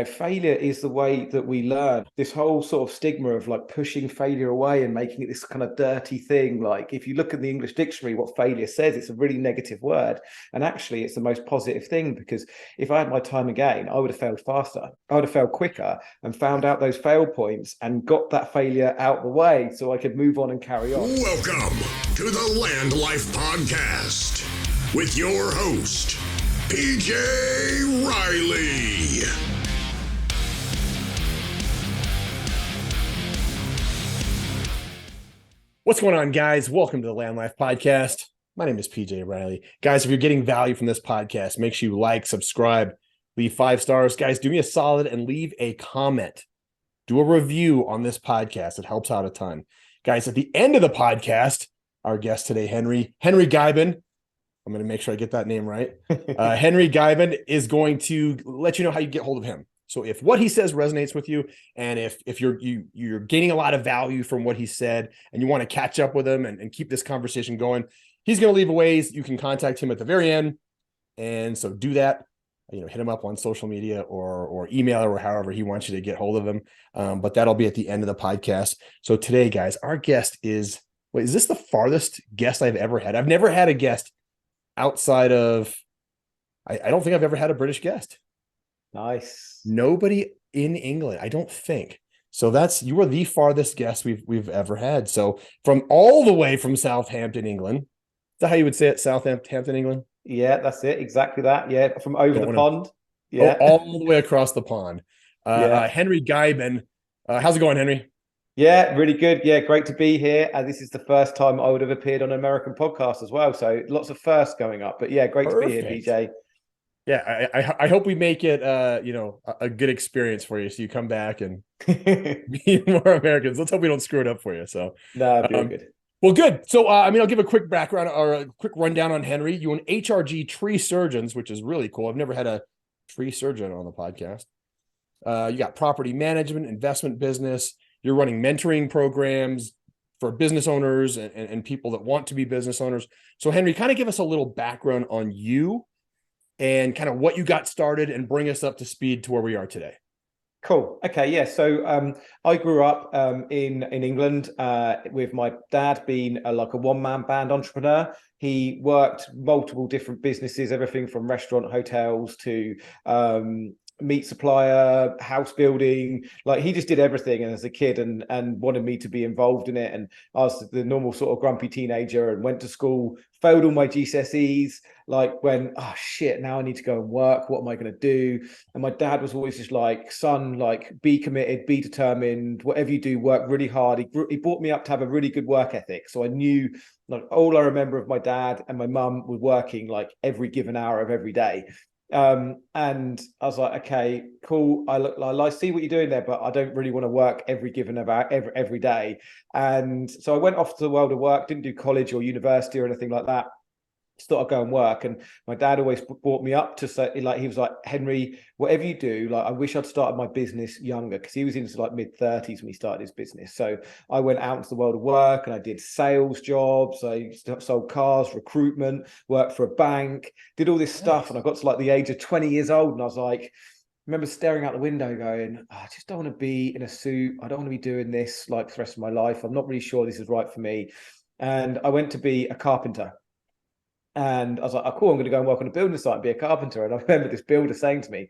failure is the way that we learn. This whole sort of stigma of like pushing failure away and making it this kind of dirty thing. Like if you look at the English dictionary, what failure says, it's a really negative word. And actually it's the most positive thing, because if I had my time again, I would have failed faster. I would have failed quicker and found out those fail points and got that failure out the way so I could move on and carry on. Welcome to the LandLife podcast with your host, PJ Riley. What's going on, guys? Welcome to the LandLife podcast. My name is PJ Riley. Guys, if you're getting value from this podcast, make sure you like, subscribe, leave 5 stars. Guys, do me a solid and leave a comment. Do a review on this podcast. It helps out a ton. Guys, at the end of the podcast, our guest today, Henri Ghijben, I'm going to make sure I get that name right. Henri Ghijben is going to let you know how you get hold of him. So if what he says resonates with you, and if you're gaining a lot of value from what he said, and you want to catch up with him and keep this conversation going, he's going to leave ways you can contact him at the very end. And so do that. Hit him up on social media or email or however he wants you to get hold of him. But that'll be at the end of the podcast. So today, guys, our guest is this the farthest guest I've ever had? I've never had a guest outside of, I don't think I've ever had a British guest. Nice. Nobody in England, I don't think. So you are the farthest guest we've ever had. So from all the way from Southampton, England. Is that how you would say it? Southampton, England? Yeah, that's it. Exactly that. Yeah, from over the pond. Yeah, all the way across the pond. Henri Ghijben. How's it going, Henry? Yeah, really good. Yeah, great to be here. This is the first time I would have appeared on an American podcast as well. So lots of firsts going up. But yeah, great to be here, PJ. Yeah, I hope we make it a good experience for you, so you come back and meet more Americans. Let's hope we don't screw it up for you. So no, it'll be good. Well, good. So I'll give a quick background or a quick rundown on Henri. You own HRG Tree Surgeons, which is really cool. I've never had a tree surgeon on the podcast. You got property management, investment business. You're running mentoring programs for business owners and people that want to be business owners. So Henri, kind of give us a little background on you and kind of what you got started and bring us up to speed to where we are today. Cool. Okay. Yeah. So I grew up in England with my dad being like a one-man band entrepreneur. He worked multiple different businesses, everything from restaurant, hotels to meat supplier, house building. Like he just did everything, and as a kid and wanted me to be involved in it. And I was the normal sort of grumpy teenager and went to school, failed all my GCSEs, like when, oh shit, now I need to go and work. What am I going to do? And my dad was always just like, son, like be committed, be determined, whatever you do, work really hard. He brought me up to have a really good work ethic. So I knew, like, all I remember of my dad and my mum was working like every given hour of every day. And I was like, okay, cool. I see what you're doing there, but I don't really want to work every given about every day. And so I went off to the world of work, didn't do college or university or anything like that. Just thought I'd go and work. And my dad always brought me up to say, like, he was like, Henri, whatever you do, like, I wish I'd started my business younger, because he was into like mid-30s when he started his business. So I went out into the world of work and I did sales jobs. I sold cars, recruitment, worked for a bank, did all this stuff. And I got to like the age of 20 years old. And I was like, I remember staring out the window going, oh, I just don't want to be in a suit. I don't want to be doing this like the rest of my life. I'm not really sure this is right for me. And I went to be a carpenter. And I was like, oh, cool, I'm going to go and work on a building site and be a carpenter. And I remember this builder saying to me,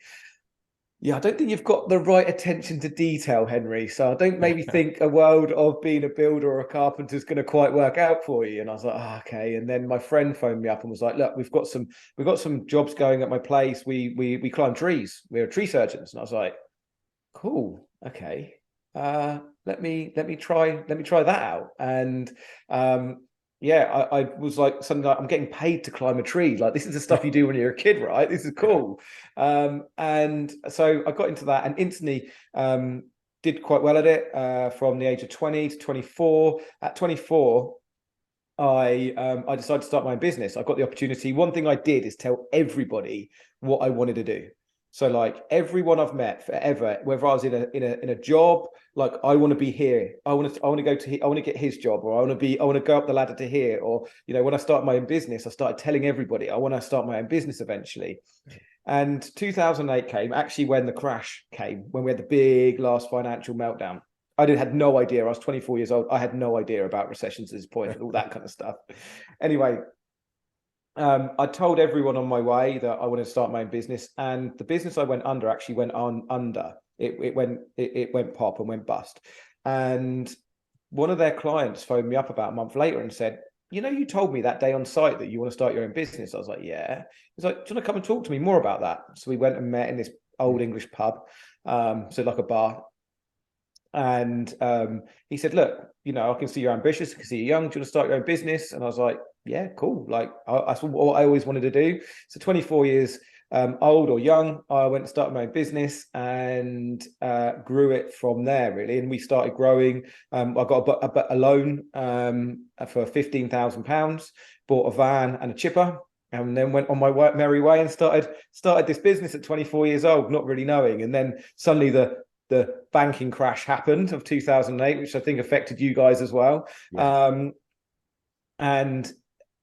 yeah, I don't think you've got the right attention to detail, Henri. So I don't maybe think a world of being a builder or a carpenter is going to quite work out for you. And I was like, oh, okay. And then my friend phoned me up and was like, look, we've got some jobs going at my place. We climb trees. We're tree surgeons. And I was like, cool, okay. Let me try that out. And yeah, I was like, something like, I'm getting paid to climb a tree. Like, this is the stuff you do when you're a kid, right? This is cool. And so I got into that and instantly did quite well at it from the age of 20 to 24. At 24, I decided to start my own business. I got the opportunity. One thing I did is tell everybody what I wanted to do. So like everyone I've met forever, whether I was in a job, like I want to be here, I want to get his job, or I want to go up the ladder to here, or when I started my own business, I started telling everybody I want to start my own business eventually. And 2008 came, actually when the crash came, when we had the big last financial meltdown. I had no idea. I was 24 years old. I had no idea about recessions at this point and all that kind of stuff. Anyway, I told everyone on my way that I wanted to start my own business, and the business I went under actually went under. It went pop and went bust. And one of their clients phoned me up about a month later and said, you told me that day on site that you want to start your own business. I was like, yeah. He's like, do you want to come and talk to me more about that? So we went and met in this old English pub, so like a bar. And he said, look, I can see you're ambitious. I can see you're young. Do you want to start your own business? And I was like, yeah, cool. Like, that's what I always wanted to do. So 24 years old or young, I went to start my own business and grew it from there, really. And we started growing. I got a loan for £15,000, bought a van and a chipper, and then went on my merry way and started this business at 24 years old, not really knowing. And then suddenly the banking crash happened of 2008, which I think affected you guys as well. Yeah. And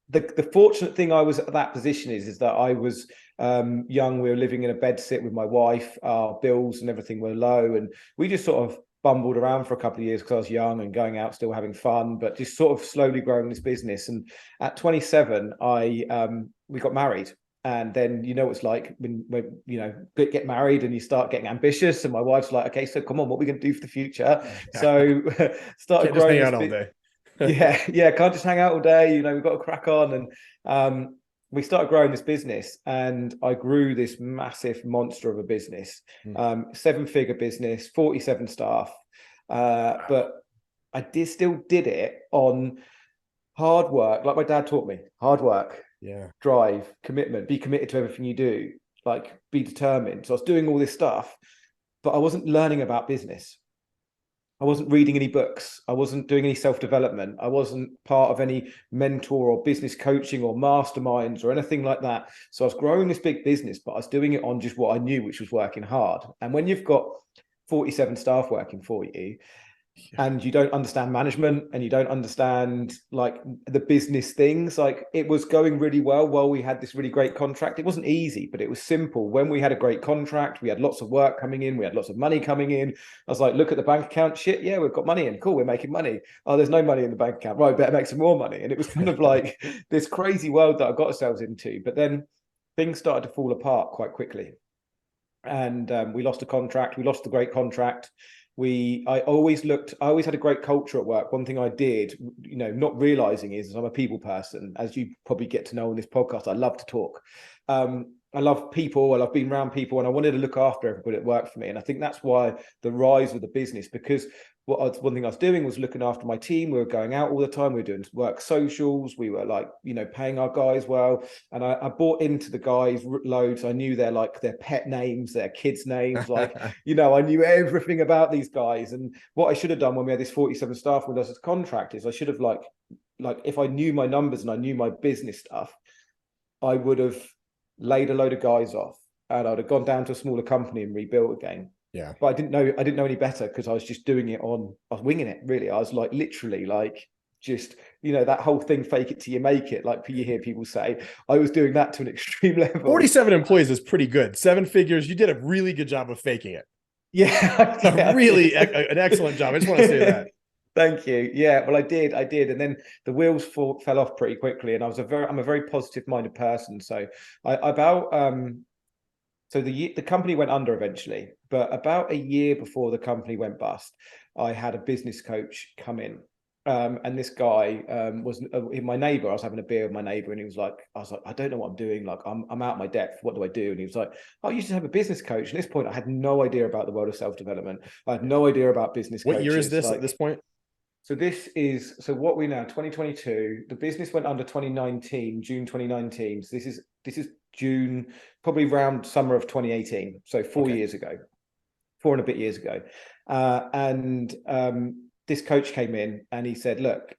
the fortunate thing I was at that position is that I was young. We were living in a bed sit with my wife. Our bills and everything were low, and we just sort of bumbled around for a couple of years because I was young and going out, still having fun, but just sort of slowly growing this business. And at 27, we got married. And then what it's like when get married and you start getting ambitious. And my wife's like, okay, so come on, what are we going to do for the future? So started growing. Just hang out all day. yeah, can't just hang out all day. We've got to crack on. And we started growing this business, and I grew this massive monster of a business, 7-figure business, 47 staff. But I still did it on hard work, like my dad taught me, hard work. Yeah. Drive, commitment, be committed to everything you do, like be determined. So I was doing all this stuff, but I wasn't learning about business. I wasn't reading any books. I wasn't doing any self-development. I wasn't part of any mentor or business coaching or masterminds or anything like that. So I was growing this big business, but I was doing it on just what I knew, which was working hard. And when you've got 47 staff working for you, and you don't understand management and you don't understand like the business things, like it was going really well while we had this really great contract. It wasn't easy, but it was simple. When we had a great contract, we had lots of work coming in, we had lots of money coming in. I was like, look at the bank account. Shit, yeah, we've got money in. Cool, we're making money. Oh, there's no money in the bank account. Right, better make some more money. And it was kind of like this crazy world that I got ourselves into. But then things started to fall apart quite quickly. And we lost a contract. We lost the great contract. I always had a great culture at work. One thing I did, not realizing is I'm a people person. As you probably get to know on this podcast, I love to talk. I love people. I love being around people, and I wanted to look after everybody that worked for me. And I think that's why the rise of the business, because one thing I was doing was looking after my team. We were going out all the time. We were doing work socials. We were like, paying our guys well. And I bought into the guys loads. I knew their pet names, their kids' names. Like, I knew everything about these guys. And what I should have done when we had this 47 staff with us as contract is I should have like if I knew my numbers and I knew my business stuff, I would have laid a load of guys off and I'd have gone down to a smaller company and rebuilt again. Yeah. But I didn't know any better because I was just doing it I was winging it, really. I was like literally like just, that whole thing, fake it till you make it, like you hear people say. I was doing that to an extreme level. 47 employees is pretty good. 7 figures. You did a really good job of faking it. Yeah. Really an excellent job. I just want to say that. Thank you. Yeah, well, I did. And then the wheels fell off pretty quickly. And I'm a very positive minded person. So So the company went under eventually, but about a year before the company went bust, I had a business coach come in. And this guy was my neighbor. I was having a beer with my neighbor, and I was like, I don't know what I'm doing. Like, I'm out of my depth. What do I do? And he was like, oh, you should have a business coach. And at this point, I had no idea about the world of self-development. I had no idea about business coaches. What year is this at this point? So what we now 2022. The business went under 2019, June 2019. So this is June, probably around summer of 2018. So 4 years ago, 4 and a bit years ago. This coach came in and he said, look,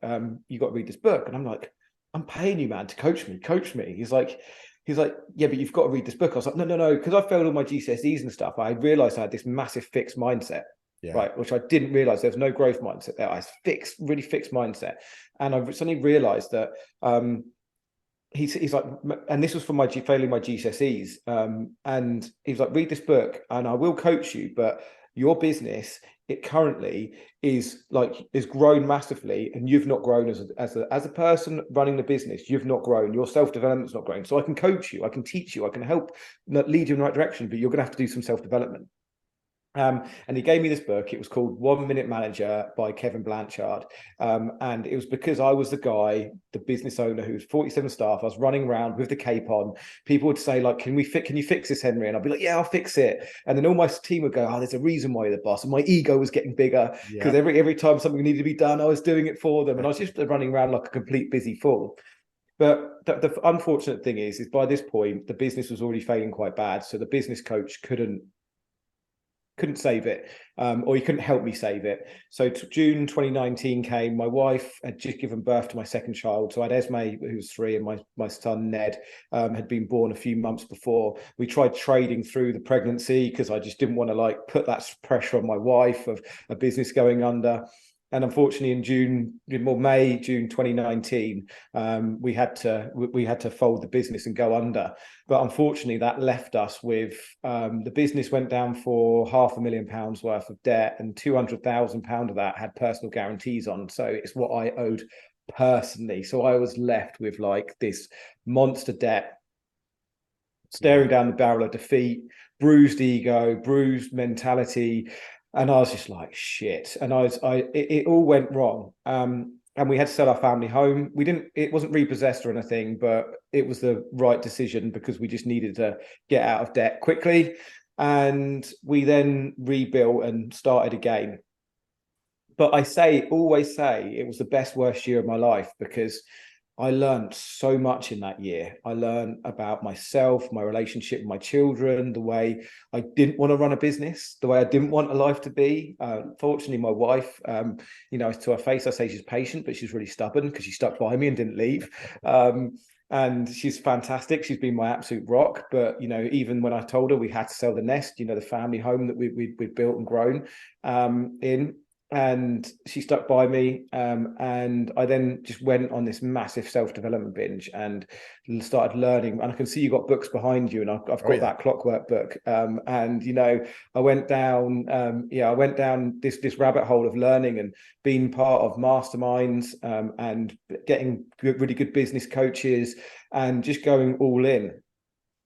you got to read this book. And I'm like, I'm paying you, man, to coach me. He's like, yeah, but you've got to read this book. I was like, no. Because I failed all my GCSEs and stuff. I realized I had this massive fixed mindset. Yeah. Right, which I didn't realize. There was no growth mindset there. I was really fixed mindset, and I suddenly realized that he's like, and this was for failing my GCSEs, and he was like, read this book and I will coach you, but your business, it currently is grown massively, and you've not grown as a person running the business. You've not grown. Your self-development's not growing. So I can coach you, I can teach you, I can help lead you in the right direction, but you're going to have to do some self-development. And he gave me this book. It was called 1 Minute Manager by Kevin Blanchard. And it was because I was the guy, the business owner who was 47 staff. I was running around with the cape on. People would say, like, can you fix this, Henry? And I'd be like, yeah, I'll fix it. And then all my team would go, oh, there's a reason why you're the boss. And my ego was getting bigger because every time something needed to be done, I was doing it for them. And I was just running around like a complete busy fool. But the unfortunate thing is by this point, the business was already failing quite bad. So the business coach couldn't save it, or he couldn't help me save it. So June 2019 came. My wife had just given birth to my second child. So I had Esme, who was 3, and my son Ned had been born a few months before. We tried trading through the pregnancy because I just didn't want to put that pressure on my wife of a business going under. And unfortunately, in May, June 2019, we had to fold the business and go under. But unfortunately, that left us with the business went down for £500,000 worth of debt, and £200,000 of that had personal guarantees on. So it's what I owed personally. So I was left with this monster debt, staring down the barrel of defeat, bruised ego, bruised mentality. And I was just like, shit. And it all went wrong. And we had to sell our family home. It wasn't repossessed or anything, but it was the right decision because we just needed to get out of debt quickly. And we then rebuilt and started again. But I always say it was the best, worst year of my life because I learned so much in that year. I learned about myself, my relationship with my children, the way I didn't want to run a business, the way I didn't want a life to be. Fortunately, my wife, to her face, I say she's patient, but she's really stubborn because she stuck by me and didn't leave. And she's fantastic. She's been my absolute rock. But, even when I told her we had to sell the nest, the family home that we'd built and grown in, and she stuck by me. And I then just went on this massive self-development binge and started learning. And I can see you got books behind you, and I've got that Clockwork book. And I went down this rabbit hole of learning and being part of masterminds, and getting really good business coaches and just going all in.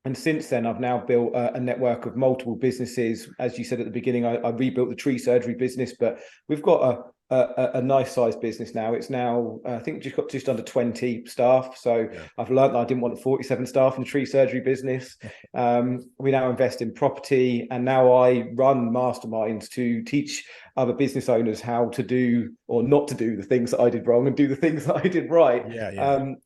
And since then, I've now built a network of multiple businesses. As you said at the beginning, I rebuilt the tree surgery business, but we've got a nice sized business now. It's now, I think, just under 20 staff. So I've learned that I didn't want 47 staff in the tree surgery business. We now invest in property, and now I run masterminds to teach other business owners how to do or not to do the things that I did wrong and do the things that I did right.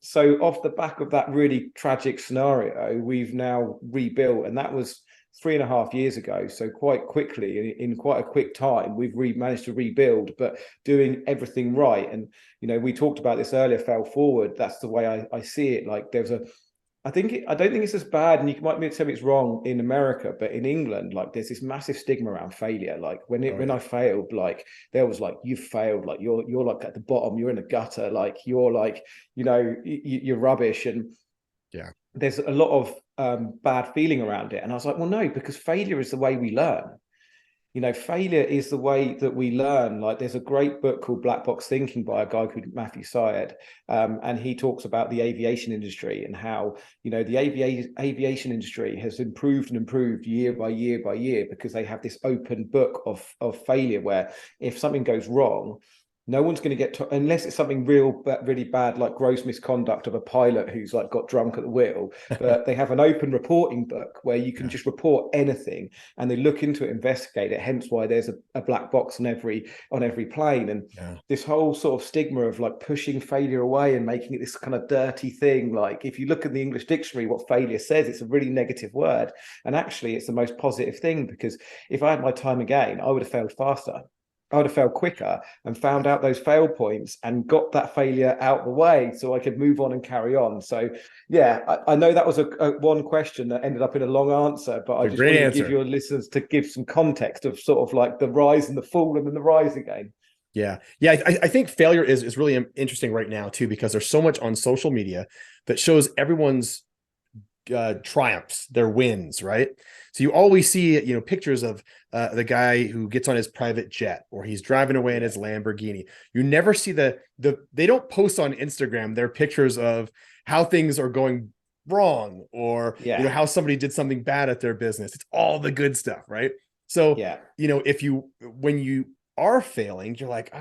So off the back of that really tragic scenario, we've now rebuilt, and that was 3.5 years ago. So quite quickly, in quite a quick time, we've managed to rebuild, but doing everything right. And, we talked about this earlier, fail forward. That's the way I see it. I don't think it's as bad, and you might tell me it's wrong in America, but in England, there's this massive stigma around failure. When I failed, there was you've failed, you're at the bottom, you're in the gutter, you're you're rubbish, and there's a lot of bad feeling around it. And I was like, well, no, because failure is the way we learn. Failure is the way that we learn. There's a great book called Black Box Thinking by a guy called Matthew Syed. And he talks about the aviation industry and how, the aviation industry has improved and improved year by year by year because they have this open book of failure where if something goes wrong, no one's going to get to, unless it's something really bad, like gross misconduct of a pilot who's got drunk at the wheel. But they have an open reporting book where you can just report anything, and they look into it, investigate it. Hence why there's a black box on every plane. And this whole sort of stigma of pushing failure away and making it this kind of dirty thing. If you look at the English dictionary, what failure says, it's a really negative word. And actually, it's the most positive thing, because if I had my time again, I would have failed faster. I would have failed quicker and found out those fail points and got that failure out the way so I could move on and carry on. So, I know that was a one question that ended up in a long answer, but I just wanted to give your listeners to give some context of sort of the rise and the fall and then the rise again. Yeah. Yeah. I think failure is really interesting right now too, because there's so much on social media that shows everyone's triumphs, their wins, right? So you always see, pictures of the guy who gets on his private jet or he's driving away in his Lamborghini. You never see they don't post on Instagram their pictures of how things are going wrong or how somebody did something bad at their business. It's all the good stuff, right? So when you are failing, you're like,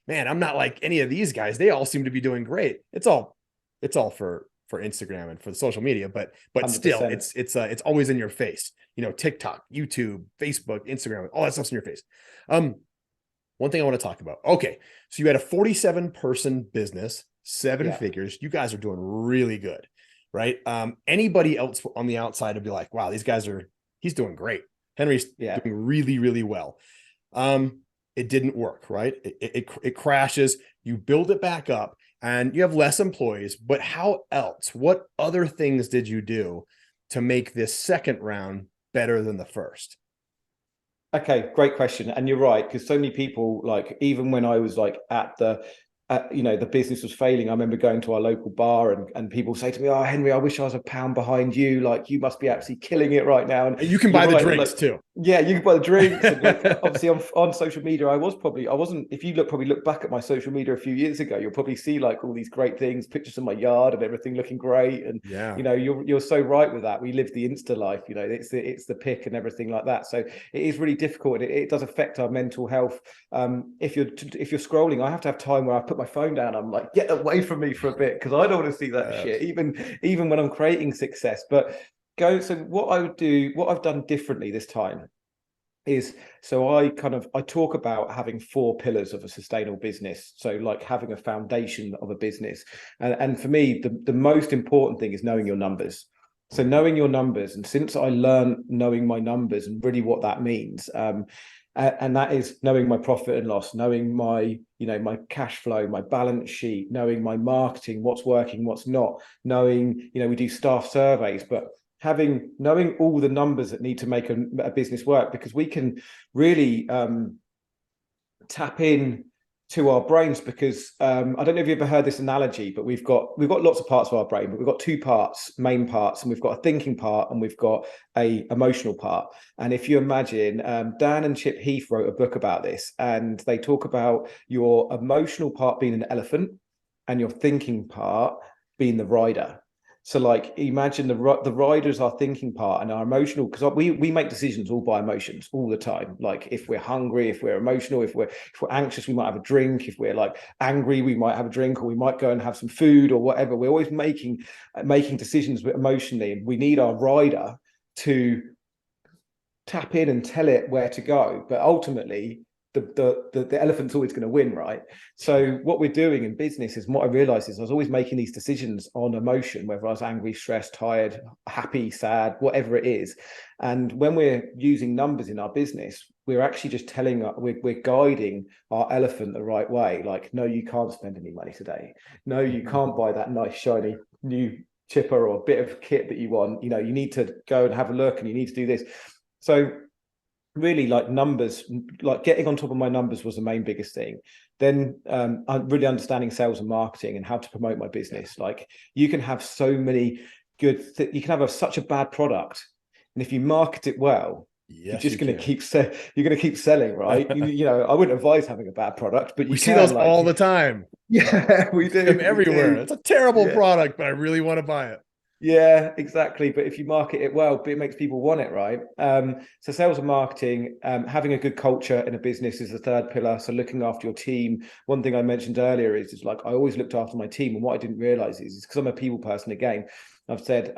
man, I'm not like any of these guys. They all seem to be doing great. It's all for Instagram and for the social media, but 100%. Still it's always in your face. TikTok, YouTube, Facebook, Instagram, all that stuff's in your face. One thing I want to talk about. Okay, so you had a 47-person business, 7 figures. You guys are doing really good, right? Anybody else on the outside would be like, wow, he's doing great. Henry's doing really, really well. It didn't work, right? It crashes. You build it back up and you have less employees, but how else? What other things did you do to make this second round better than the first? Okay, great question. And you're right, because so many people, like, even when I was like at the business was failing, I remember going to our local bar and people say to me, oh, Henry, I wish I was a pound behind you. Like, you must be absolutely killing it right now. And you can buy the drinks too. Yeah, you can buy the drinks. And like, obviously on social media, I wasn't, if you probably look back at my social media a few years ago, you'll probably see like all these great things, pictures of my yard and everything looking great. And, you're so right with that. We live the Insta life, it's the pick and everything like that. So it is really difficult. It does affect our mental health. If you're scrolling, I have to have time where I put my phone down. I'm like, get away from me for a bit, because I don't want to see that shit, even when I'm creating success. But so what I've done differently this time is, so I talk about having 4 pillars of a sustainable business. So like having a foundation of a business. And for me, the most important thing is knowing your numbers. So knowing your numbers. And since I learned knowing my numbers and really what that means, and that is knowing my profit and loss, knowing my cash flow, my balance sheet, knowing my marketing, what's working, what's not, knowing, we do staff surveys, but knowing all the numbers that need to make a business work, because we can really tap in to our brains, because I don't know if you've ever heard this analogy, but we've got lots of parts of our brain, but we've got 2 main parts, and we've got a thinking part and we've got a emotional part. And if you imagine, Dan and Chip Heath wrote a book about this, and they talk about your emotional part being an elephant and your thinking part being the rider. So like, imagine the rider is our thinking part, and our emotional, because we make decisions all by emotions all the time. Like if we're hungry, if we're emotional, if we're anxious, we might have a drink. If we're like angry, we might have a drink, or we might go and have some food or whatever. We're always making decisions emotionally, and we need our rider to tap in and tell it where to go. But ultimately, the elephant's always going to win, right? So what we're doing in business is, what I realized is I was always making these decisions on emotion, whether I was angry, stressed, tired, happy, sad, whatever it is. And when we're using numbers in our business, we're actually just we're guiding our elephant the right way. Like, no, you can't spend any money today. No, you can't buy that nice shiny new chipper or bit of kit that you want. You need to go and have a look, and you need to do this. So really, like, numbers, like getting on top of my numbers was the main biggest thing. Then I'm really understanding sales and marketing and how to promote my business. Like, you can have so many you can have such a bad product, and if you market it well, you're going to keep selling, right? I wouldn't advise having a bad product, but we see those all the time. Yeah, we do. Them everywhere. It's a terrible product, but I really want to buy it. Yeah, exactly. But if you market it well, it makes people want it, right? So sales and marketing, having a good culture in a business is the third pillar. So looking after your team. One thing I mentioned earlier is like, I always looked after my team, and what I didn't realize is because I'm a people person again, I've said,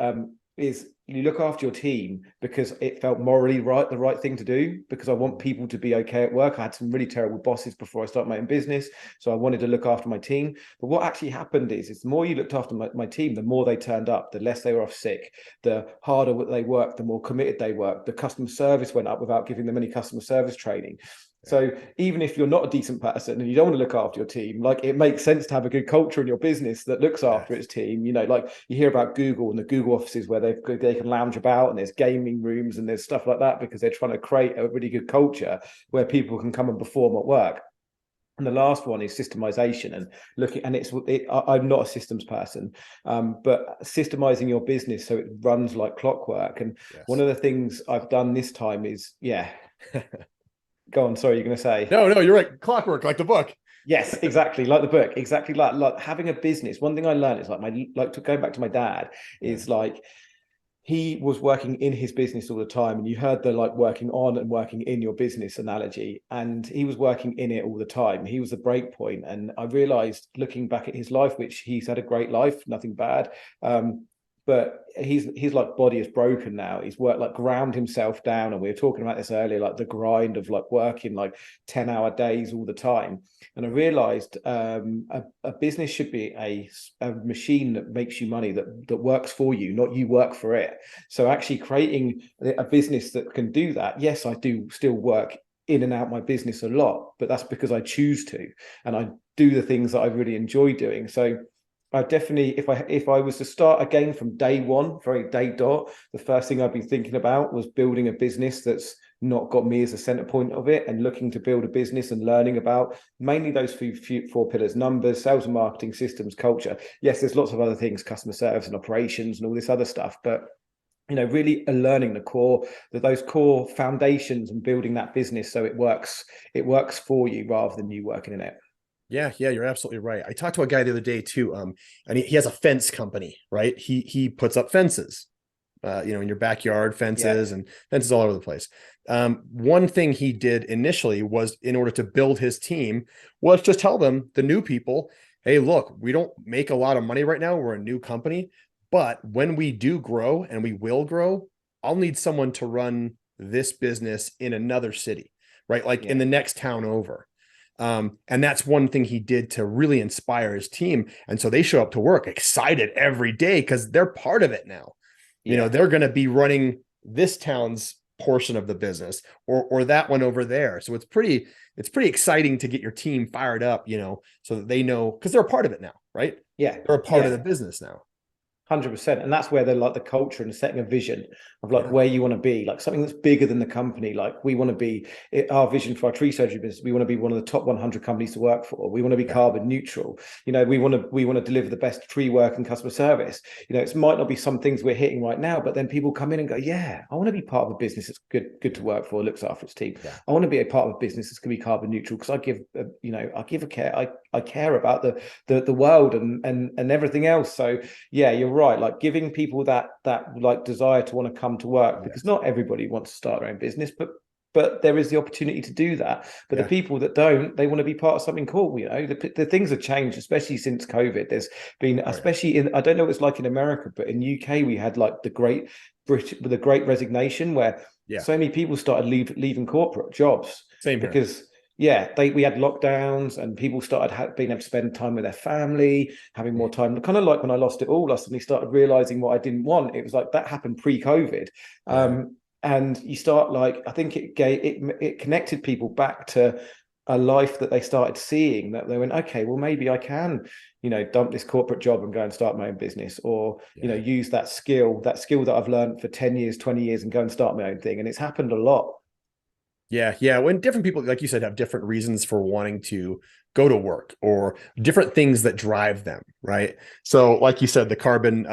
is you look after your team because it felt morally the right thing to do, because I want people to be okay at work. I had some really terrible bosses before I started my own business, so I wanted to look after my team. But what actually happened is the more you looked after my team, the more they turned up, the less they were off sick, the harder they worked, the more committed they worked. The customer service went up without giving them any customer service training. So even if you're not a decent person and you don't want to look after your team, like, it makes sense to have a good culture in your business that looks after its team. Like you hear about Google and the Google offices where they can lounge about, and there's gaming rooms and there's stuff like that, because they're trying to create a really good culture where people can come and perform at work. And the last one is systemization and looking, and I'm not a systems person, but systemizing your business so it runs like clockwork. And one of the things I've done this time is, go on. Sorry, you're going to say? No, you're right. Clockwork, like the book. Yes, exactly. Like the book, exactly. Like having a business. One thing I learned is going back to my dad is like, he was working in his business all the time, and you heard the like working on and working in your business analogy, and he was working in it all the time. He was the break point. And I realized, looking back at his life, which he's had a great life, nothing bad, but his like body is broken now. He's worked like ground himself down, and we were talking about this earlier, like the grind of like working like 10-hour days all the time. And I realized a business should be a machine that makes you money, that works for you, not you work for it. So actually creating a business that can do that. Yes, I do still work in and out my business a lot, but that's because I choose to, and I do the things that I really enjoy doing. So I definitely, if I was to start again from day one, very day dot, the first thing I'd be thinking about was building a business that's not got me as a center point of it, and looking to build a business and learning about mainly those four pillars: numbers, sales and marketing, systems, culture. Yes, there's lots of other things, customer service and operations and all this other stuff, but really learning those core foundations and building that business so it works for you rather than you working in it. Yeah, you're absolutely right. I talked to a guy the other day too, and he has a fence company, right? He puts up fences, in your backyard, fences and fences all over the place. One thing he did initially was, in order to build his team, was just tell them, the new people, hey, look, we don't make a lot of money right now. We're a new company, but when we do grow, and we will grow, I'll need someone to run this business in another city, right? Like in the next town over. And that's one thing he did to really inspire his team. And so they show up to work excited every day because they're part of it now. They're going to be running this town's portion of the business, or that one over there. So it's pretty exciting to get your team fired up, so that they know, because they're a part of it now, right? Yeah. They're a part of the business now. 100%. And that's where the culture and setting a vision of where you want to be, like something that's bigger than the company. Like we want to be, our vision for our tree surgery business, we want to be one of the top 100 companies to work for. We want to be carbon neutral. We want to deliver the best tree work and customer service. It might not be some things we're hitting right now, but then people come in and go, I want to be part of a business that's good to work for, looks after its team. I want to be a part of a business that's going to be carbon neutral because I give a care. I care about the world and everything else. So you're right. Like giving people that like desire to want to come to work, because not everybody wants to start their own business, but there is the opportunity to do that. But the people that don't, they want to be part of something cool. The things have changed, especially since COVID. There's been, especially in, I don't know what it's like in America, but in UK we had like the great resignation, where so many people started leaving corporate jobs. Same here. Because we had lockdowns and people started being able to spend time with their family, having more time. Kind of like when I lost it all, I suddenly started realizing what I didn't want. It was like that happened pre-COVID. And you start I think it connected people back to a life that they started seeing, that they went, okay, well, maybe I can, dump this corporate job and go and start my own business, or, use that skill that I've learned for 10 years, 20 years and go and start my own thing. And it's happened a lot. Yeah. When different people, like you said, have different reasons for wanting to go to work, or different things that drive them, right? So like you said, the carbon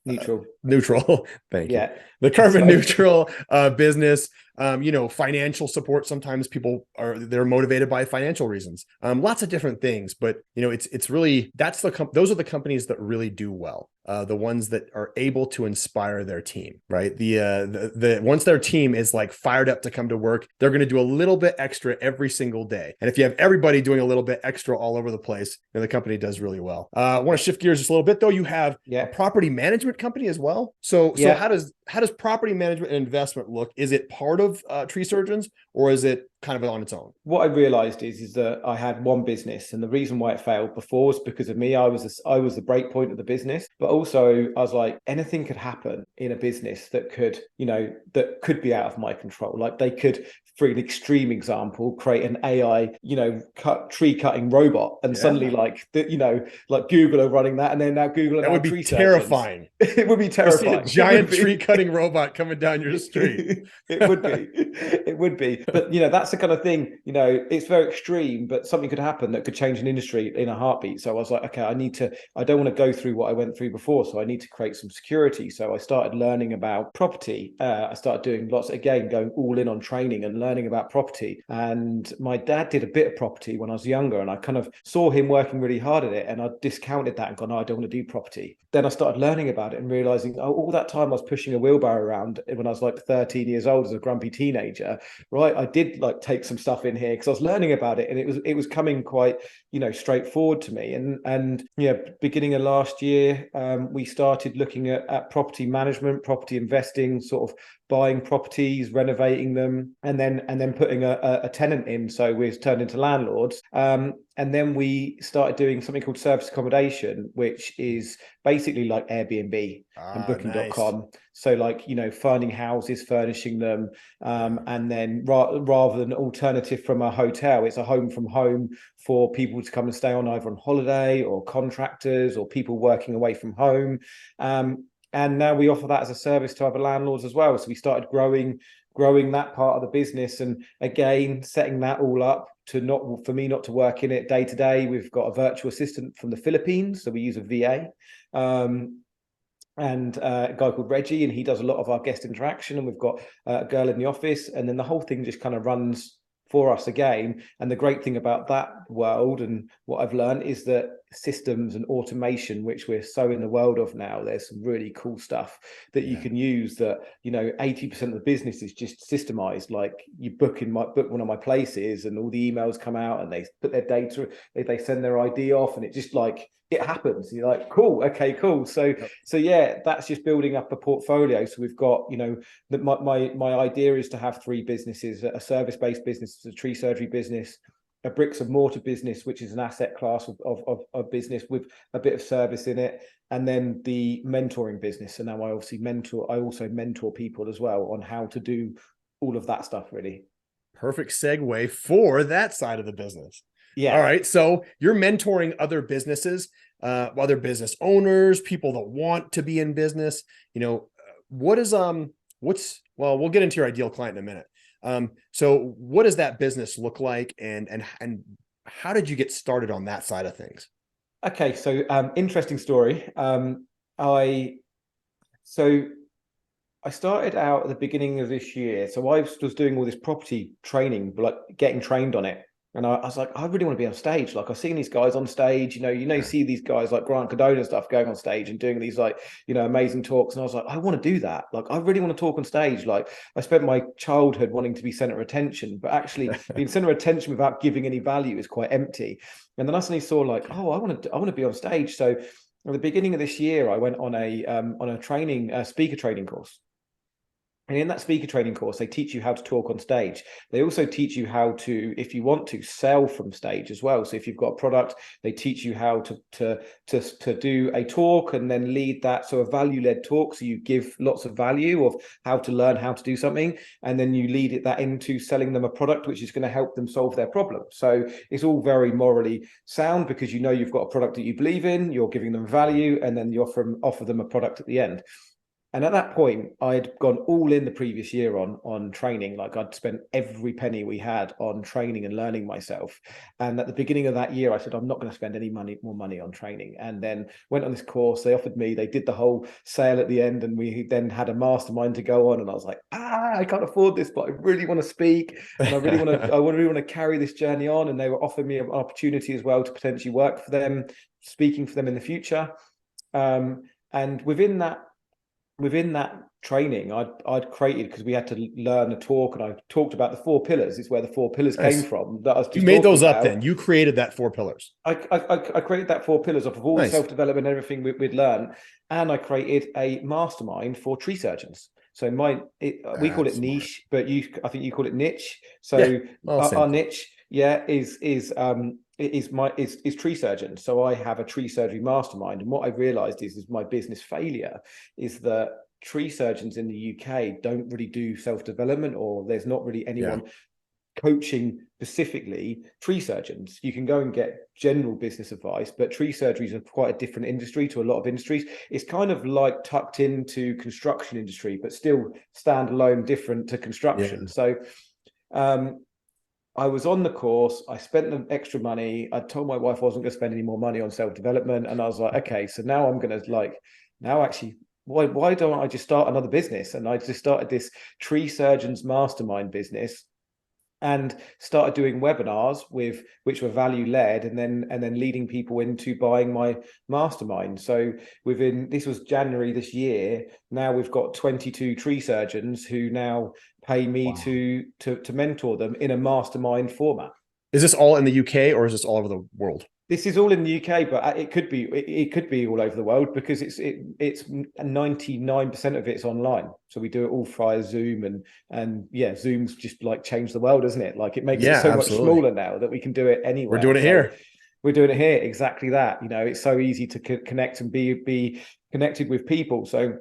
neutral. Thank you. The carbon neutral business, financial support. Sometimes people they're motivated by financial reasons. Lots of different things, but it's really, those are the companies that really do well. The ones that are able to inspire their team, right? The once their team is like fired up to come to work, they're going to do a little bit extra every single day. And if you have everybody doing a little bit extra all over the place, the company does really well. I want to shift gears just a little bit though. You have a property management company as well. So how does property management and investment look? Is it part of Tree Surgeons, or is it kind of on its own? What I realized is that I had one business, and the reason why it failed before was because of me. I was the break point of the business, but also I was like, anything could happen in a business that could be out of my control. Like they could, for an extreme example, create an AI, tree cutting robot, and suddenly like Google are running that, and then now Google that would be terrifying. It would be terrifying. A giant tree cutting robot coming down your street. It would be. But that's that's the kind of thing, you know, it's very extreme, but something could happen that could change an industry in a heartbeat. So I was like, okay, I don't want to go through what I went through before. So I need to create some security. So I started learning about property. I started doing lots, again, going all in on training and learning about property. And my dad did a bit of property when I was younger, and I kind of saw him working really hard at it, and I discounted that and gone, no, I don't want to do property. Then I started learning about it and realizing, oh, all that time I was pushing a wheelbarrow around when I was like 13 years old as a grumpy teenager, right? I did like take some stuff in here because I was learning about it, and it was coming quite, you know, straightforward to me. And yeah, beginning of last year, we started looking at property management, property investing, sort of buying properties, renovating them, and then putting a tenant in. So we've turned into landlords. And then we started doing something called service accommodation, which is basically like Airbnb and booking.com. Nice. So like, you know, finding houses, furnishing them, and then rather than alternative from a hotel, it's a home from home for people to come and stay on either on holiday or contractors or people working away from home. And now we offer that as a service to other landlords as well. So we started growing that part of the business, and again, setting that all up for me not to work in it day to day. We've got a virtual assistant from the Philippines. So we use a VA. And a guy called Reggie, and he does a lot of our guest interaction. And we've got a girl in the office, and then the whole thing just kind of runs for us again. And the great thing about that world and what I've learned is that systems and automation, which we're so in the world of now, there's some really cool stuff that you can use that, you know, 80% of the business is just systemized. Like you book one of my places and all the emails come out and they put their data, they send their ID off, and it just like, it happens. You're like, cool, okay, cool. So yeah, that's just building up a portfolio. So we've got, you know, that my idea is to have 3 businesses: a service-based business, a tree surgery business, a bricks and mortar business, which is an asset class of business with a bit of service in it, and then the mentoring business. And now I also mentor people as well on how to do all of that stuff, really. Perfect segue for that side of the business. Yeah. All right. So you're mentoring other businesses, other business owners, people that want to be in business. You know, we'll get into your ideal client in a minute. So what does that business look like, and how did you get started on that side of things? Okay. So, interesting story. I started out at the beginning of this year. So I was doing all this property training, like getting trained on it. And I was like, I really want to be on stage. Like I've seen these guys on stage, you see these guys like Grant Cardone and stuff going on stage and doing these like, amazing talks. And I was like, I want to do that. Like, I really want to talk on stage. Like I spent my childhood wanting to be center of attention, but actually being center of attention without giving any value is quite empty. And then I suddenly saw like, oh, I want to be on stage. So at the beginning of this year, I went on a speaker training course. And in that speaker training course, they teach you how to talk on stage. They also teach you how to, if you want to, sell from stage as well. So if you've got a product, they teach you how to do a talk and then lead that. So a value-led talk. So you give lots of value of how to learn how to do something. And then you lead that into selling them a product, which is going to help them solve their problem. So it's all very morally sound because you've got a product that you believe in, you're giving them value, and then you offer them a product at the end. And at that point, I'd gone all in the previous year on training. Like I'd spent every penny we had on training and learning myself. And at the beginning of that year, I said, I'm not going to spend any more money on training. And then went on this course. They did the whole sale at the end. And we then had a mastermind to go on. And I was like, I can't afford this, but I really want to speak. And I really want to carry this journey on. And they were offering me an opportunity as well to potentially work for them, speaking for them in the future. And within that training, I'd created, because we had to learn a talk, and I talked about the 4 pillars. It's where the 4 pillars came from. That I was just you made those up. Then you created that 4 pillars. I created that 4 pillars off of all the self-development and everything we'd learned, and I created a mastermind for tree surgeons. So we call it niche, but I think you call it niche. So our niche, is tree surgeons. So I have a tree surgery mastermind, and what I've realized is my business failure is that tree surgeons in the UK don't really do self-development, or there's not really anyone coaching specifically tree surgeons. You can go and get general business advice, but tree surgery is quite a different industry to a lot of industries. It's kind of like tucked into construction industry, but still standalone, different to construction. So I was on the course. I spent the extra money. I told my wife I wasn't going to spend any more money on self-development. And I was like, okay, so now I'm going to now actually, why don't I just start another business? And I just started this Tree Surgeons mastermind business and started doing webinars which were value led, and then leading people into buying my mastermind. So this was January this year. Now we've got 22 tree surgeons who now pay me to mentor them in a mastermind format. Is this all in the UK or is this all over the world? This is all in the UK, but it could be all over the world, because it's 99% of it's online. So we do it all via Zoom, and yeah, Zoom's just like changed the world, doesn't it? Like it makes it so much smaller now that we can do it anywhere. We're doing it here. We're doing it here. Exactly that. It's so easy to connect and be connected with people. So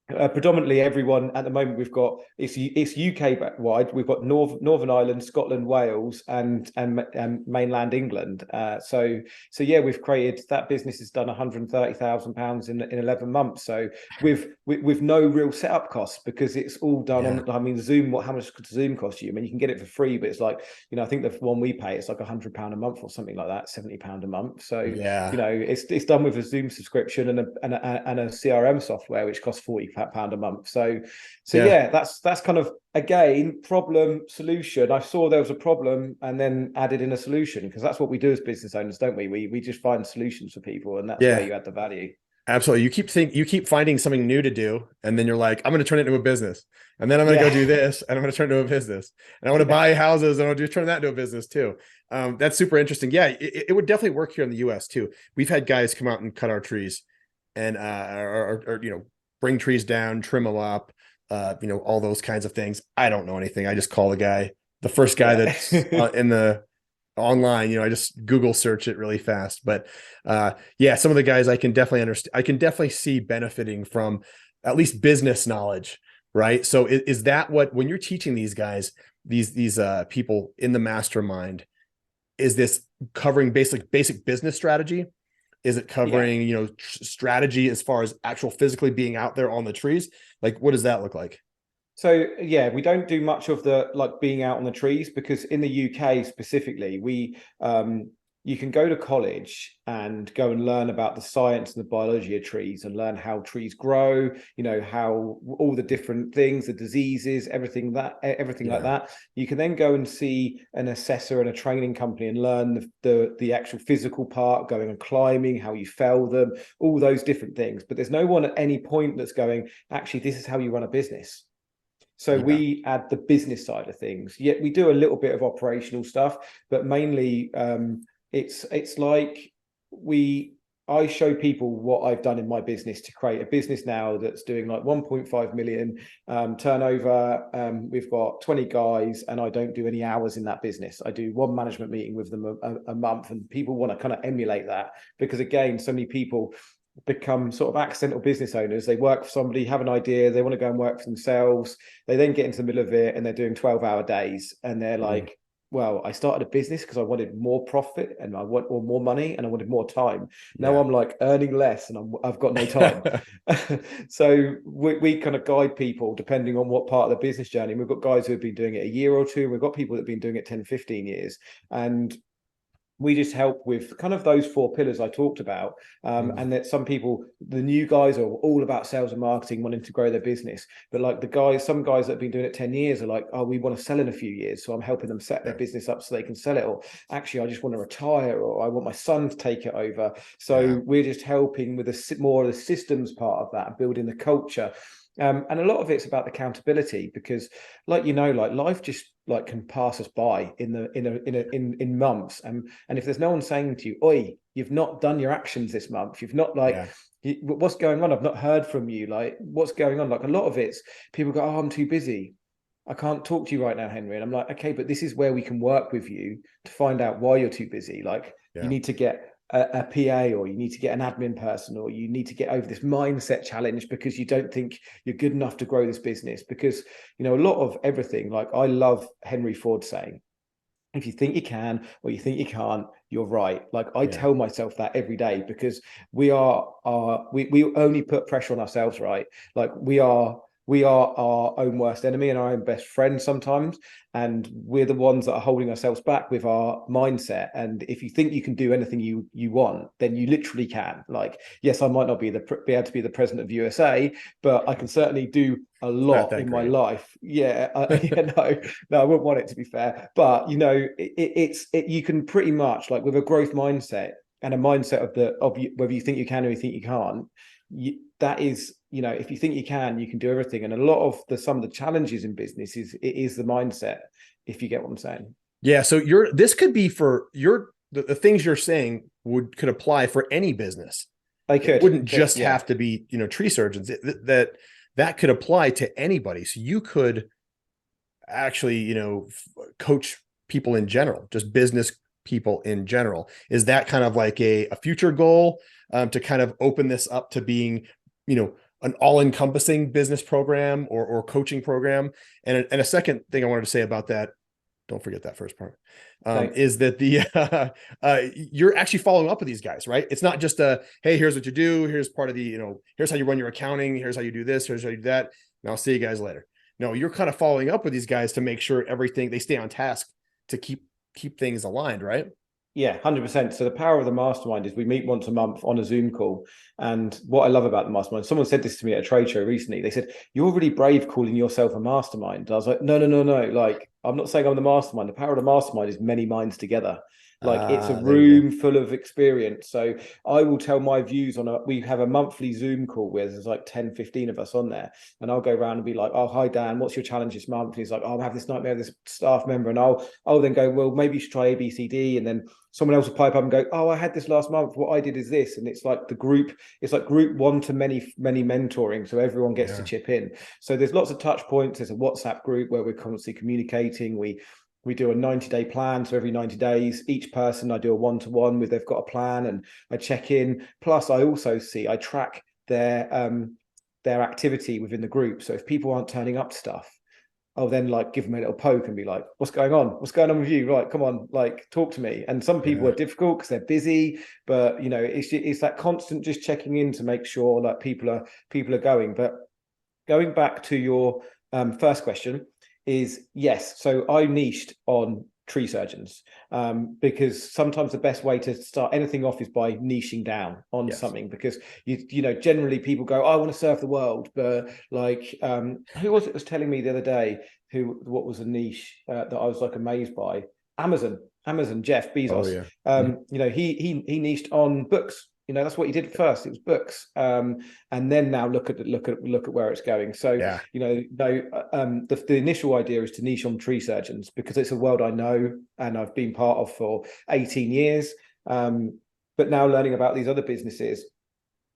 predominantly everyone at the moment we've got it's UK wide. We've got Northern Ireland, Scotland, Wales, and mainland England. So yeah, we've created that business has done £130,000 in 11 months. So with no real setup costs, because it's all done on. I mean, Zoom. How much could Zoom cost you? I mean, you can get it for free, but it's like I think the one we pay it's like £100 a month or something like that, £70 a month. So it's done with a Zoom subscription and a CRM software which costs £40 a month. So that's kind of, again, problem solution. I saw there was a problem and then added in a solution, because that's what we do as business owners, don't we? We just find solutions for people, and that's where you add the value. Absolutely. You keep finding something new to do, and then you're like, I'm going to turn it into a business, and then I'm going to go do this, and I'm going to turn it into a business, and I want to buy houses, and I'll just turn that into a business too. That's super interesting. Yeah, it would definitely work here in the US too. We've had guys come out and cut our trees, and or bring trees down, trim them up, all those kinds of things. I don't know anything. I just call the first guy that's in the online, I just Google search it really fast. But some of the guys I can definitely understand. I can definitely see benefiting from at least business knowledge, right? So is that when you're teaching these guys, these people in the mastermind, is this covering basic business strategy? Is it covering, strategy as far as actual physically being out there on the trees? Like, what does that look like? So yeah, we don't do much of the being out on the trees, because in the UK specifically, you can go to college and go and learn about the science and the biology of trees, and learn how trees grow, how all the different things, the diseases, everything like that. You can then go and see an assessor and a training company and learn the actual physical part, going and climbing, how you fell them, all those different things. But there's no one at any point that's going, actually, this is how you run a business. So we add the business side of things. Yet we do a little bit of operational stuff, but mainly it's like I show people what I've done in my business to create a business now that's doing like 1.5 million turnover. We've got 20 guys, and I don't do any hours in that business. I do one management meeting with them a month, and people want to kind of emulate that, because again, so many people become sort of accidental business owners. They work for somebody, have an idea, they want to go and work for themselves. They then get into the middle of it and they're doing 12-hour days, and they're like, well, I started a business because I wanted more profit and or more money, and I wanted more time. Now I'm like earning less and I've got no time. So we kind of guide people depending on what part of the business journey. We've got guys who have been doing it a year or two. We've got people that have been doing it 10, 15 years. And we just help with kind of those 4 pillars I talked about. And that some people, the new guys, are all about sales and marketing, wanting to grow their business. But like some guys that have been doing it 10 years are like, oh, we want to sell in a few years. So I'm helping them set their business up so they can sell it. Or actually, I just want to retire, or I want my son to take it over. So we're just helping with more of the systems part of that, and building the culture. And a lot of it's about accountability, because like life just can pass us by in months, and if there's no one saying to you, oi, you've not done your actions this month, you've not what's going on, I've not heard from you, like what's going on. Like a lot of it's people go, oh, I'm too busy, I can't talk to you right now, Henry. And I'm like, okay, but this is where we can work with you to find out why you're too busy. Like you need to get a PA, or you need to get an admin person, or you need to get over this mindset challenge because you don't think you're good enough to grow this business. Because a lot of everything, like I love Henry Ford saying, if you think you can or you think you can't, you're right. Like I tell myself that every day, because we only put pressure on ourselves, right? Like we are we are our own worst enemy and our own best friend sometimes. And we're the ones that are holding ourselves back with our mindset. And if you think you can do anything you want, then you literally can. Like, yes, I might not be able to be the president of USA, but I can certainly do a lot in my life. Yeah, no, I wouldn't want it, to be fair. But you know, you can pretty much, like, with a growth mindset and a mindset of whether you think you can or you think you can't. That is, you know, if you think you can do everything. And a lot of some of the challenges in business is the mindset, if you get what I'm saying. Yeah. So this could be for the things you're saying could apply for any business. It wouldn't just have to be, you know, tree surgeons. That could apply to anybody. So you could actually, you know, coach people in general, just business people in general. Is that kind of like a future goal, to kind of open this up to being, you know, an all-encompassing business program or coaching program? And a second thing I wanted to say about that, don't forget that first part, is that you're actually following up with these guys, right? It's not just hey, here's what you do. Here's part of the, you know, here's how you run your accounting. Here's how you do this. Here's how you do that. And I'll see you guys later. No, you're kind of following up with these guys to make sure they stay on task, to keep things aligned, right? Yeah, 100%. So the power of the mastermind is we meet once a month on a Zoom call. And what I love about the mastermind, someone said this to me at a trade show recently. They said, "You're really brave calling yourself a mastermind." I was like, no. Like, I'm not saying I'm the mastermind. The power of the mastermind is many minds together. Like, it's a room full of experience. So I will tell my views we have a monthly Zoom call where there's like 10, 15 of us on there. And I'll go around and be like, "Oh, hi, Dan, what's your challenge this month?" And he's like, "Oh, I have this nightmare with this staff member." And I'll then go, "Well, maybe you should try A, B, C, D." And then someone else will pipe up and go, "Oh, I had this last month. What I did is this." And it's like it's like group one to many mentoring. So everyone gets to chip in. So there's lots of touch points. There's a WhatsApp group where we're constantly communicating. We do a 90-day plan. So every 90 days, each person, I do a one-to-one with, they've got a plan and I check in. Plus I also I track their activity within the group. So if people aren't turning up to stuff, I'll then like give them a little poke and be like, "What's going on? What's going on with you? Right, come on, like talk to me." And some people are difficult because they're busy, but you know, it's that constant just checking in to make sure that people are going. But going back to your first question, is yes. So I niched on tree surgeons because sometimes the best way to start anything off is by niching down on something, because you know, generally people go, "I want to serve the world," but like who was it was telling me the other day what was a niche that I was like amazed by? Amazon, Jeff Bezos. You know, he niched on books. You know, that's what he did first. It was books, and then now look at where it's going. So you know, the initial idea is to niche on tree surgeons because it's a world I know and I've been part of for 18 years. But now learning about these other businesses,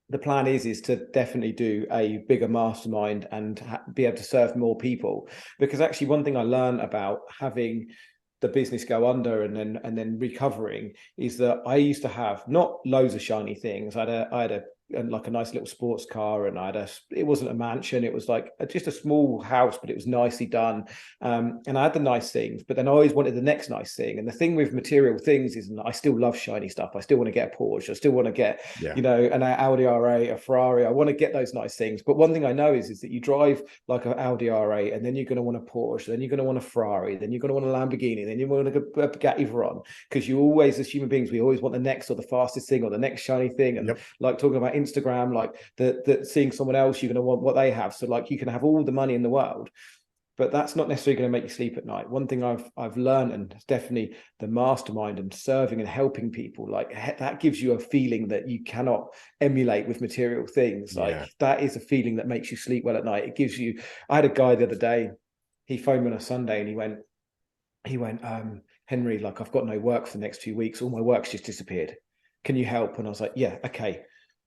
the plan is to definitely do a bigger mastermind and be able to serve more people. Because actually, one thing I learned about having the business go under and then recovering is that I used to have not loads of shiny things. I had a like a nice little sports car, and it wasn't a mansion, it was like just a small house, but it was nicely done, and I had the nice things, but then I always wanted the next nice thing. And the thing with material things is I still love shiny stuff. I still want to get a Porsche, I still want to get you know, an Audi R8, a Ferrari. I want to get those nice things. But one thing I know is that you drive like an Audi R8 and then you're going to want a Porsche, then you're going to want a Ferrari, then you're going to want a Lamborghini, then you want a Bugatti Veyron, because you always, as human beings, we always want the next or the fastest thing or the next shiny thing. And like talking about Instagram, like the seeing someone else, you're going to want what they have. So like you can have all the money in the world, but that's not necessarily going to make you sleep at night. One thing I've learned, and it's definitely the mastermind and serving and helping people, like that gives you a feeling that you cannot emulate with material things. Like that is a feeling that makes you sleep well at night. It gives you, I had a guy the other day, he phoned me on a Sunday and he went, "Henry, like I've got no work for the next 2 weeks. All my work's just disappeared. Can you help?" And I was like, "Yeah, okay,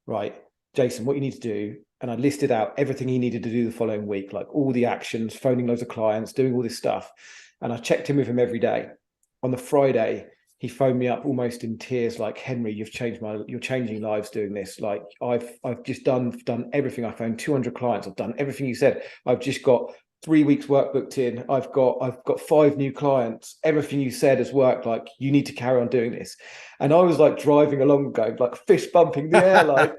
right, Jason, what you need to do." And I listed out everything he needed to do the following week, like all the actions, phoning loads of clients, doing all this stuff. And I checked in with him every day. On the Friday, he phoned me up almost in tears, like, "Henry, you're changing lives doing this. Like I've just done everything. I phoned 200 clients. I've done everything you said. I've just got 3 weeks work booked in. I've got 5 new clients. Everything you said has worked. Like, you need to carry on doing this. And I was like driving along, going like fist bumping the air, like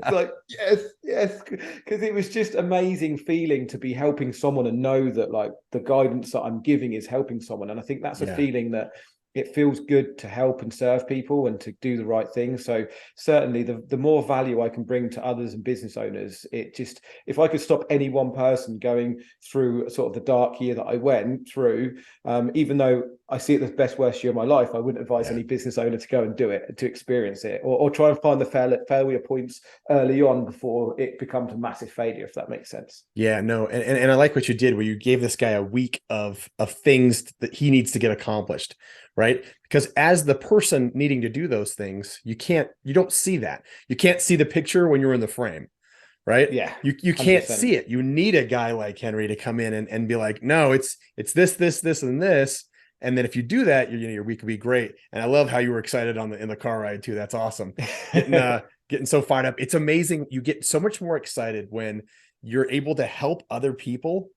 yes, because it was just amazing feeling to be helping someone and know that like the guidance that I'm giving is helping someone. And I think that's a feeling that it feels good to help and serve people and to do the right thing. So certainly the more value I can bring to others and business owners, it just, if I could stop any one person going through sort of the dark year that I went through, even though I see it as the best, worst year of my life, I wouldn't advise any business owner to go and do it, to experience it, or try and find the failure points early on before it becomes a massive failure, if that makes sense. Yeah, no. And I like what you did, where you gave this guy a week of things that he needs to get accomplished. Right. Because as the person needing to do those things, you don't see that. You can't see the picture when you're in the frame. Right. Yeah. You can't see it. You need a guy like Henri to come in and be like, no, it's this, and this. And then if you do that, your week will be great. And I love how you were excited in the car ride too. That's awesome. Getting so fired up. It's amazing. You get so much more excited when you're able to help other people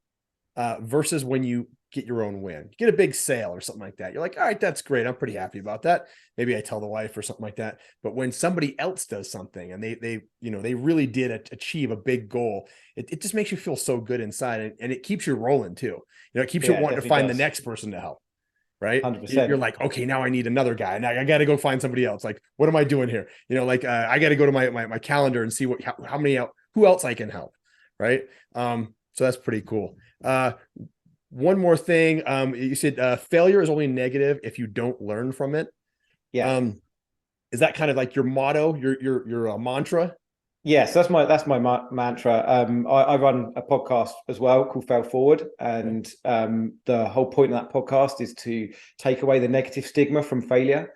versus when you get your own win. You get a big sale or something like that. You're like, all right, that's great. I'm pretty happy about that. Maybe I tell the wife or something like that. But when somebody else does something and they really did achieve a big goal, it just makes you feel so good inside, and it keeps you rolling too. It keeps you wanting to find the next person to help. Right. 100%. You're like, okay, now I need another guy. Now I got to go find somebody else. Like, what am I doing here? I got to go to my calendar and see who else I can help. Right. So that's pretty cool. One more thing. You said failure is only negative if you don't learn from it. Yeah. Is that kind of like your motto, your mantra? Yes, that's my mantra. I run a podcast as well called Fail Forward, and the whole point of that podcast is to take away the negative stigma from failure.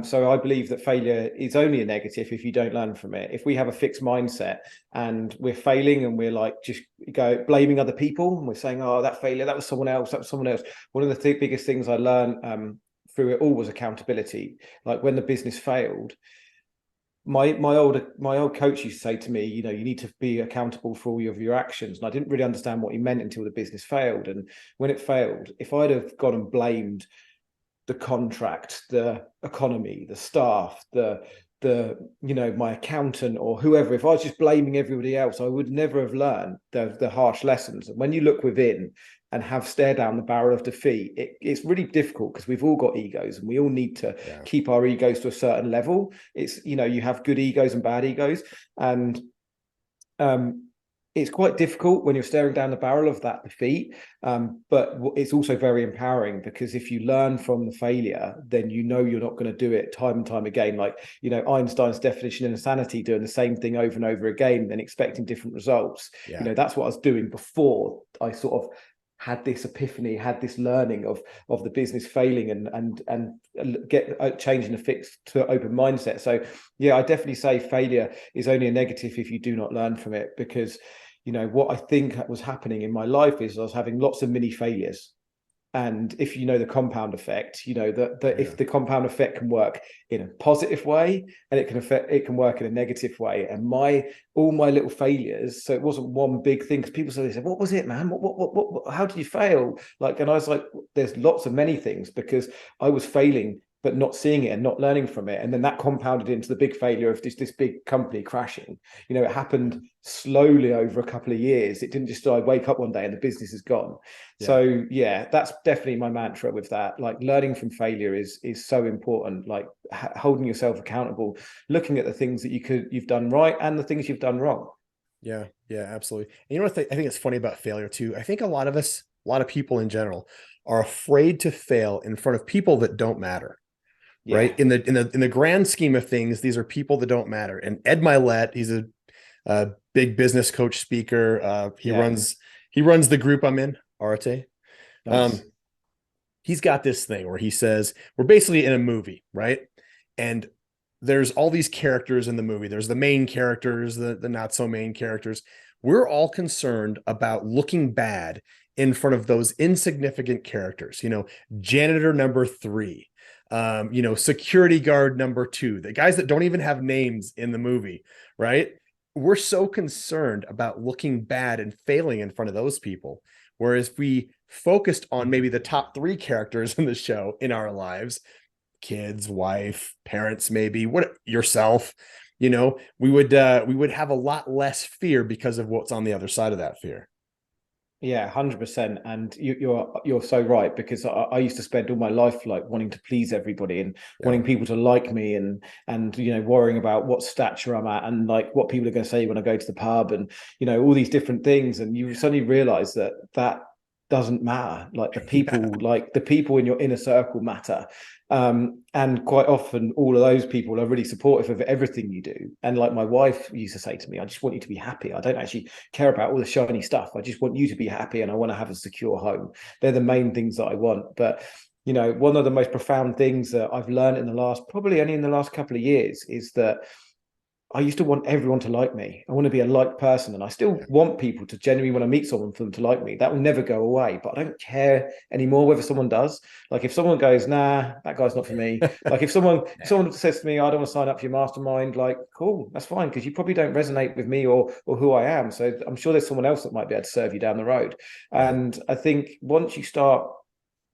So I believe that failure is only a negative if you don't learn from it. If we have a fixed mindset and we're failing and we're like just go blaming other people, and we're saying, oh, that failure, that was someone else, One of the biggest things I learned through it all was accountability. Like when the business failed, my old coach used to say to me, you need to be accountable for all of your actions. And I didn't really understand what he meant until the business failed. And when it failed, if I'd have gone and blamed the contract, the economy, the staff, the my accountant or whoever, if I was just blaming everybody else, I would never have learned the harsh lessons. And when you look within and have stare down the barrel of defeat, it's really difficult because we've all got egos and we all need to keep our egos to a certain level. It's, you have good egos and bad egos, and it's quite difficult when you're staring down the barrel of that defeat, but it's also very empowering, because if you learn from the failure, then you're not going to do it time and time again. Like, Einstein's definition of insanity, doing the same thing over and over again and expecting different results. That's what I was doing before I sort of had this epiphany, had this learning of the business failing and get changing the fix to open mindset. So I definitely say failure is only a negative if you do not learn from it, because what I think was happening in my life is I was having lots of mini failures. And if the compound effect, if the compound effect can work in a positive way, and it can work in a negative way. And all my little failures, so it wasn't one big thing, because people said, what was it, man? What how did you fail? And I was like, there's lots of many things, because I was failing but not seeing it and not learning from it. And then that compounded into the big failure of this big company crashing. It happened slowly over a couple of years. It didn't just, I wake up one day and the business is gone. Yeah. So that's definitely my mantra with that. Like, learning from failure is so important. Like holding yourself accountable, looking at the things that you've done right and the things you've done wrong. Yeah, absolutely. And what I think it's funny about failure too. I think a lot of people in general are afraid to fail in front of people that don't matter. Yeah. Right. In the grand scheme of things, these are people that don't matter. And Ed Milet, he's a big business coach, speaker. He runs the group I'm in, Arate. Nice. He's got this thing where he says, we're basically in a movie, right? And there's all these characters in the movie. There's the main characters, the not so main characters. We're all concerned about looking bad in front of those insignificant characters, janitor number 3. Security guard number 2, the guys that don't even have names in the movie, right? We're so concerned about looking bad and failing in front of those people. Whereas if we focused on maybe the top 3 characters in the show in our lives, kids, wife, parents, maybe yourself, we would have a lot less fear because of what's on the other side of that fear. Yeah, 100%. And you're so right, because I used to spend all my life like wanting to please everybody and wanting people to like me and worrying about what stature I'm at and like what people are going to say when I go to the pub and all these different things. And you suddenly realize that doesn't matter. Like the people, like the people in your inner circle matter. And quite often all of those people are really supportive of everything you do. And like my wife used to say to me, I just want you to be happy. I don't actually care about all the shiny stuff. I just want you to be happy and I want to have a secure home. They're the main things that I want. But one of the most profound things that I've learned probably only in the last couple of years, is that I used to want everyone to like me. I want to be a liked person. And I still want people to genuinely, when I meet someone, for them to like me. That will never go away. But I don't care anymore whether someone does. Like if someone goes, nah, that guy's not for me. Like if someone says to me, I don't want to sign up for your mastermind, like, cool, that's fine. Because you probably don't resonate with me or who I am. So I'm sure there's someone else that might be able to serve you down the road. And I think once you start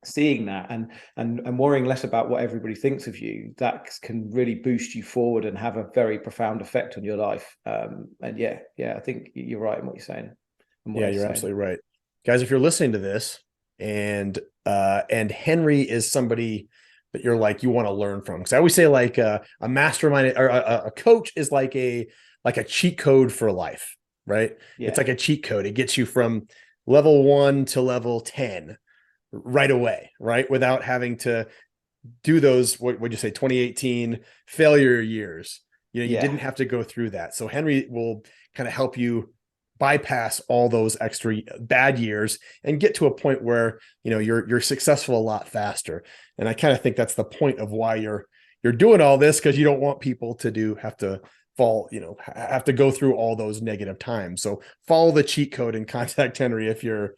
seeing that and worrying less about what everybody thinks of you, that can really boost you forward and have a very profound effect on your life. And I think you're right in what you're saying. You're absolutely right, guys. If you're listening to this and Henri is somebody that you're like, you want to learn from, because I always say like a mastermind or a coach is like a cheat code for life, right? It's like a cheat code. It gets you from level 1 to level 10 right away, right? Without having to do those, what would you say, 2018 failure years. You didn't have to go through that. So Henri will kind of help you bypass all those extra bad years and get to a point where, you're successful a lot faster. And I kind of think that's the point of why you're doing all this, because you don't want people to have to go through all those negative times. So follow the cheat code and contact Henri if you're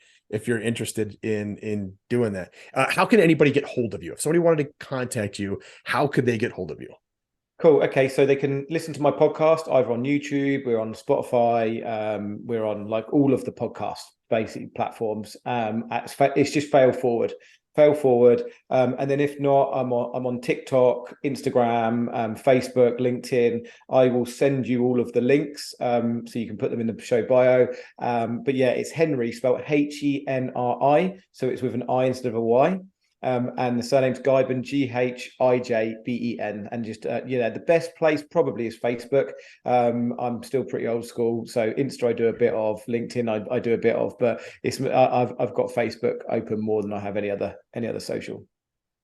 interested in doing that. How can anybody get hold of you? If somebody wanted to contact you, how could they get hold of you? Cool. Okay. So they can listen to my podcast either on YouTube, we're on Spotify, we're on like all of the podcast basic platforms. It's just Fail Forward. And then if not, I'm on TikTok, Instagram, Facebook, LinkedIn. I will send you all of the links so you can put them in the show bio. But yeah, it's Henri, spelled Henri. So it's with an I instead of a Y. And the surname's Ghijben, Ghijben. And just, the best place probably is Facebook. I'm still pretty old school. So Insta, I do a bit of. LinkedIn, I do a bit of. But I've got Facebook open more than I have any other social.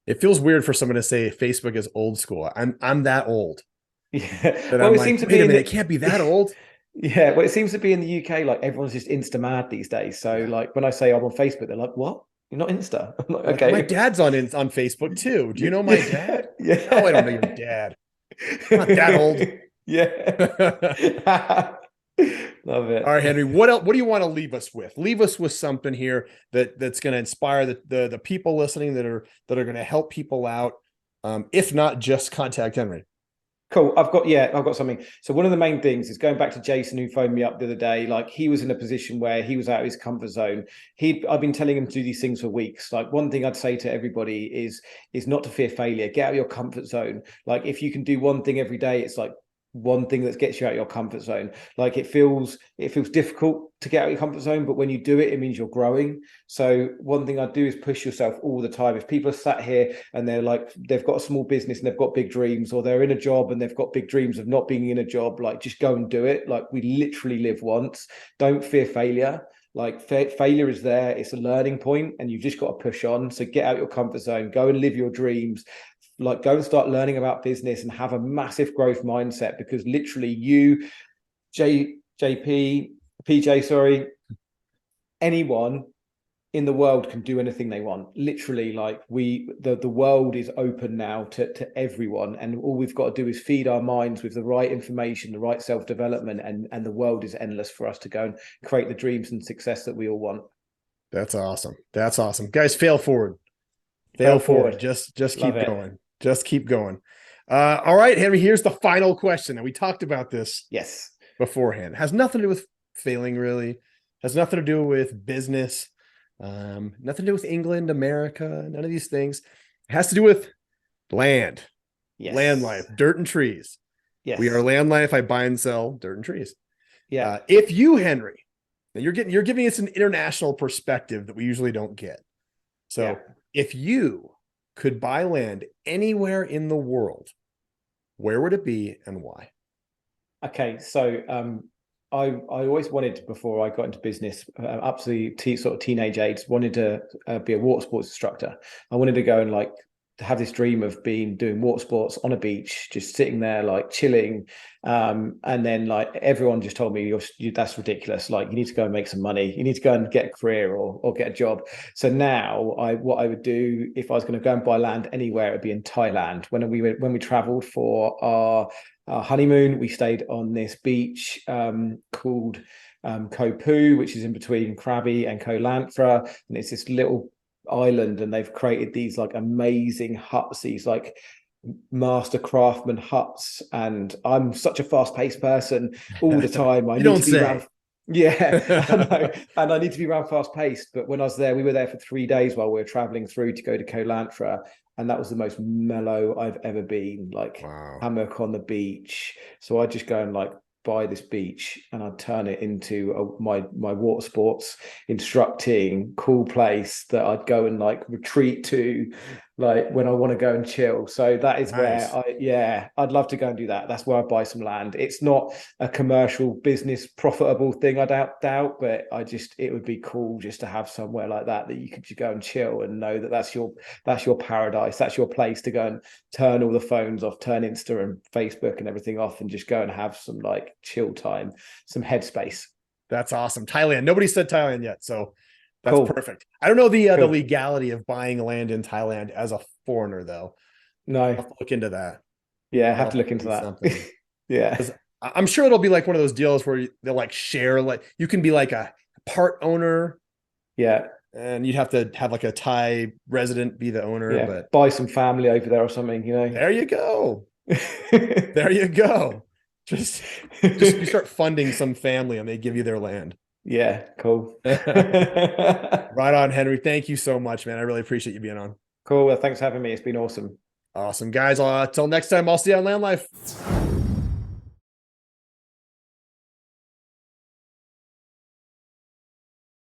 It feels weird for someone to say Facebook is old school. I'm that old. Yeah. Well, it seems to be. It can't be that old. Yeah. Well, it seems to be in the UK. Like everyone's just Insta mad these days. So like when I say I'm on Facebook, they're like, what? You're not Insta. I'm like, okay. My dad's on Facebook too. Do you know my dad? Yeah. No, I don't know your dad. I'm not that old. Yeah. Love it. All right, Henri, what else? What do you want to leave us with? Leave us with something here that's going to inspire the people listening that are going to help people out. If not, just contact Henri. Cool. I've got something. So one of the main things is going back to Jason, who phoned me up the other day. Like he was in a position where he was out of his comfort zone. I've been telling him to do these things for weeks. Like one thing I'd say to everybody is not to fear failure. Get out of your comfort zone. Like if you can do one thing every day, it's like one thing that gets you out of your comfort zone. Like it feels difficult to get out of your comfort zone, but when you do it, it means you're growing. So one thing I do is push yourself all the time. If people are sat here and they're like, they've got a small business and they've got big dreams, or they're in a job and they've got big dreams of not being in a job, like just go and do it. Like we literally live once. Don't fear failure. Like failure is there. It's a learning point and you've just got to push on. So get out your comfort zone, go and live your dreams. Like go and start learning about business and have a massive growth mindset, because literally you, PJ, anyone in the world can do anything they want. Literally, like the world is open now to everyone, and all we've got to do is feed our minds with the right information, the right self-development, and the world is endless for us to go and create the dreams and success that we all want. That's awesome. Guys, fail forward. Just keep going. Just keep going. All right, Henri, here's the final question. And we talked about this beforehand. Has nothing to do with failing, really. Has nothing to do with business. Nothing to do with England, America, none of these things. It has to do with land. Yes. Land life, dirt and trees. Yes. We are LandLife. I buy and sell dirt and trees. Yeah. If you, Henry, you're giving us an international perspective that we usually don't get. So if you could buy land anywhere in the world, where would it be and why? Okay, so I always wanted, before I got into business, up to the sort of teenage age, wanted to be a water sports instructor. I wanted to go and like to have this dream of doing water sports on a beach, just sitting there like chilling, and then like everyone just told me that's ridiculous. Like you need to go and make some money. You need to go and get a career or get a job. So now what I would do if I was going to go and buy land anywhere, it would be in Thailand. When we traveled for our honeymoon, we stayed on this beach called Koh Phu, which is in between Krabi and Koh Lantphra, and it's this little island, and they've created these like amazing huts, these like master craftsman huts. And I'm such a fast-paced person all the time. I need to be around. Yeah, I know. And I need to be around fast-paced. But when I was there, we were there for 3 days while we were traveling through to go to Koh Lantphra, and that was the most mellow I've ever been. Like hammock on the beach. So I just go and like buy this beach and I'd turn it into my water sports instructing cool place that I'd go and like retreat to, like when I want to go and chill. So that is nice. Where I'd love to go and do that. That's where I buy some land. It's not a commercial business profitable thing, I doubt, but it would be cool just to have somewhere like that you could just go and chill and know that that's your paradise. That's your place to go and turn all the phones off, turn Insta and Facebook and everything off, and just go and have some like chill time, some headspace. That's awesome. Thailand. Nobody said Thailand yet, so that's cool. Perfect. I don't know the legality of buying land in Thailand as a foreigner, though. No, I'll have to look into that. Yeah, I have to look into that. Yeah, I'm sure it'll be like one of those deals where they'll like share, like you can be like a part owner. Yeah, and you'd have to have like a Thai resident be the owner. Yeah, but buy some family over there or something. You know, there you go. There you go. Just you start funding some family and they give you their land. Yeah, cool. Right on, Henry. Thank you so much, man. I really appreciate you being on. Cool. Well, thanks for having me. It's been awesome. Awesome, guys. Till next time, I'll see you on LandLife.